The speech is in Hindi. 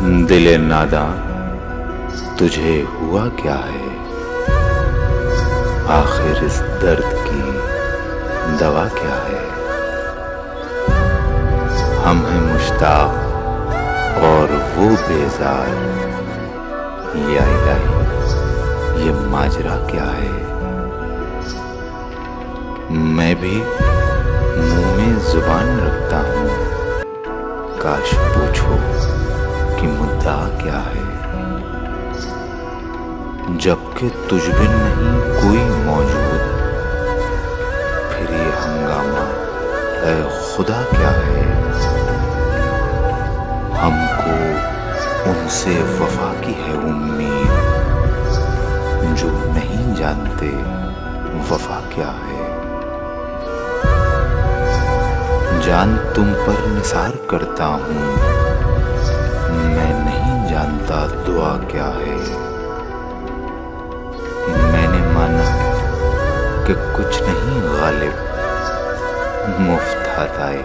दिले नादा तुझे हुआ क्या है, आखिर इस दर्द की दवा क्या है। हम हैं मुश्ताक और वो बेजार, या इलाही ये माजरा क्या है। मैं भी मुंह में जुबान रखता हूँ, काश पूछो कि मुद्दा क्या है। जबकि तुझ बिन नहीं कोई मौजूद, फिर ये हंगामा ऐ खुदा क्या है। हमको उनसे वफा की है उम्मीद, जो नहीं जानते वफा क्या है। जान तुम पर निसार करता हूँ, मैं नहीं जानता दुआ क्या है। मैंने माना कि कुछ नहीं गालिब, मुफ्त हताए